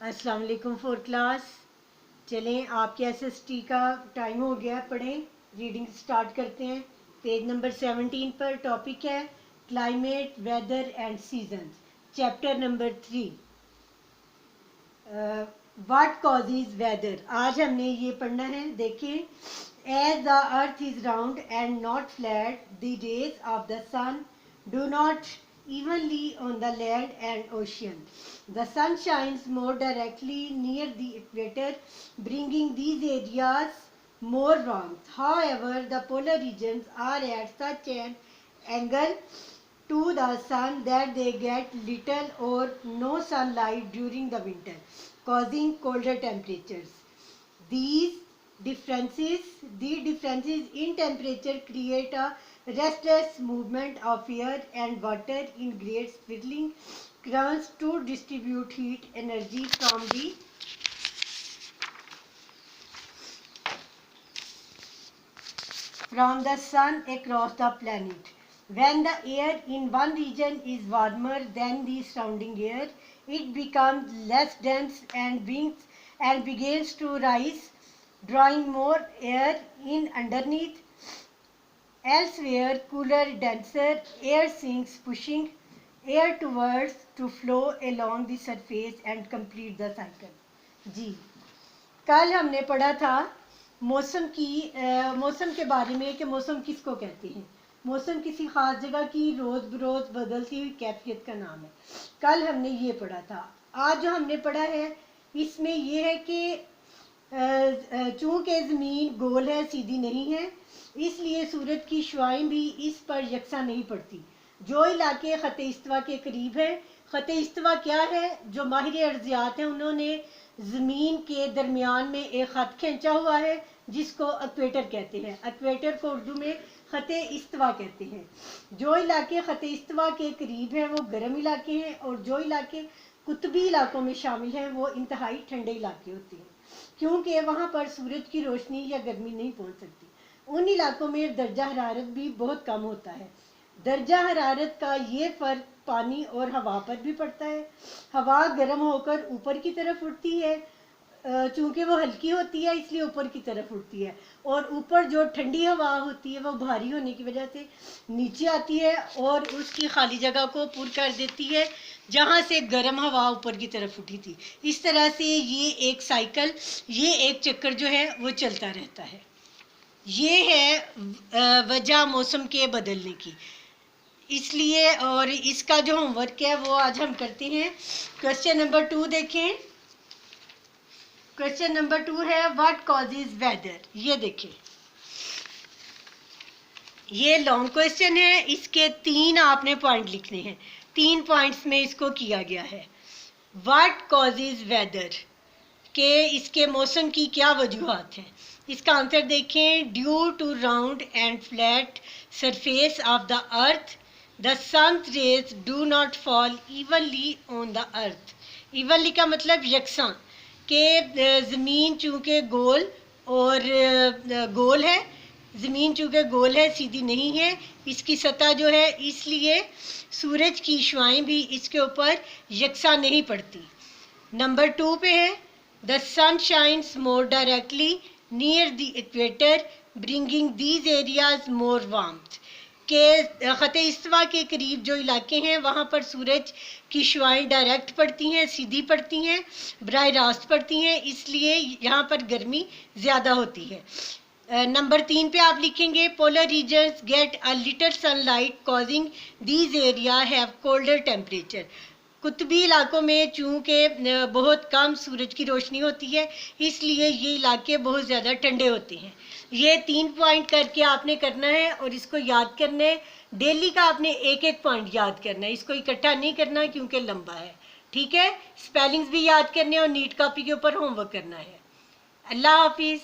अस्सलाम वालेकुम for class. चलें, आपके एसएसटी का टाइम हो गया, पढ़ें। रीडिंग स्टार्ट करते हैं। पेज नंबर 17 पर टॉपिक है climate, weather and seasons. Chapter number 3 what causes weather. आज हमने ये पढ़ना है। देखें, as the earth is round and not flat, the rays of the sun do not evenly on the land and ocean. The sun shines more directly near the equator, bringing these areas more warmth. However, the polar regions are at such an angle to the sun that they get little or no sunlight during the winter, causing colder temperatures. These the differences in temperature create a restless movement of air and water in great swirling currents to distribute heat energy from the sun across the planet. When the air in one region is warmer than the surrounding air, it becomes less dense and begins to rise, drawing more air in underneath. Elsewhere, cooler, denser air sinks, pushing air towards to flow along the surface and complete the cycle. जी, कल हमने पढ़ा था मौसम के बारे में कि मौसम किसको कहते हैं। मौसम किसी खास जगह की रोज बरोज बदलती हुई कैफियत का नाम है। कल हमने ये पढ़ा था। आज जो हमने पढ़ा है इसमें ये है कि चूंकि ज़मीन गोल है, सीधी नहीं है, इसलिए सूरज की शुआएं भी इस पर यकसा नहीं पड़ती। जो इलाके ख़त इस्तिवा के करीब है, ख़त इस्तिवा क्या है, जो माहिर अर्ज़ियात हैं उन्होंने ज़मीन के दरमियान में एक ख़त खींचा हुआ है जिसको इक्वेटर कहते हैं। इक्वेटर को उर्दू में ख़त इस्तिवा कहते हैं। जो इलाके ख़त इस्तिवा के करीब हैं वो गर्म इलाके हैं, और जो इलाके कुतबी इलाकों में शामिल हैं वो इंतहाई ठंडे इलाके होते हैं, क्योंकि वहाँ पर सूरज की रोशनी या गर्मी नहीं पहुँच सकती। उन इलाकों में दर्जा हरारत भी बहुत कम होता है। दर्जा हरारत का ये फ़र्क पानी और हवा पर भी पड़ता है। हवा गर्म होकर ऊपर की तरफ उठती है, चूँकि वो हल्की होती है इसलिए ऊपर की तरफ उठती है, और ऊपर जो ठंडी हवा होती है वो भारी होने की वजह से नीचे आती है और उसकी खाली जगह को पूर कर देती है जहाँ से गर्म हवा ऊपर की तरफ उठी थी। इस तरह से ये एक साइकिल, ये एक चक्कर जो है वो चलता रहता है। ये है वजह मौसम के बदलने की। इसलिए और इसका जो होमवर्क है वो आज हम करते हैं। क्वेश्चन नंबर 2 देखें। क्वेश्चन नंबर 2 है व्हाट कॉजेज वेदर। ये देखें, ये लॉन्ग क्वेश्चन है। इसके 3 आपने पॉइंट लिखने हैं। 3 पॉइंट्स में इसको किया गया है। व्हाट कॉजेज वेदर के इसके मौसम की क्या वजूहात हैं। इसका आंसर देखें। Due to round and flat surface of the earth the sun's rays do not fall evenly on the earth. Evenly का मतलब यकसां, के ज़मीन चूँकि गोल है, ज़मीन चूँकि गोल है, सीधी नहीं है, इसकी सतह जो है, इसलिए सूरज की शुआएं भी इसके ऊपर यकसा नहीं पड़ती। नंबर 2 पे है the sun shines more directly near the equator bringing these areas more warmth. के ख़त इस्तिवा के करीब जो इलाके हैं वहाँ पर सूरज की शुआएं डायरेक्ट पड़ती हैं, सीधी पड़ती हैं, बराह रास्त पड़ती हैं, इसलिए यहाँ पर गर्मी ज़्यादा होती है। नंबर 3 पे आप लिखेंगे polar regions get a little sunlight causing these area have colder temperature. कुतबी इलाकों में चूँकि बहुत कम सूरज की रोशनी होती है इसलिए ये इलाके बहुत ज़्यादा ठंडे होते हैं। ये 3 पॉइंट करके आपने करना है और इसको याद करना है। डेली का आपने एक एक पॉइंट याद करना है, इसको इकट्ठा नहीं करना क्योंकि लंबा है। ठीक है, स्पेलिंग्स भी याद करने और नीट कॉपी के ऊपर होमवर्क करना है। अल्लाह हाफिज़।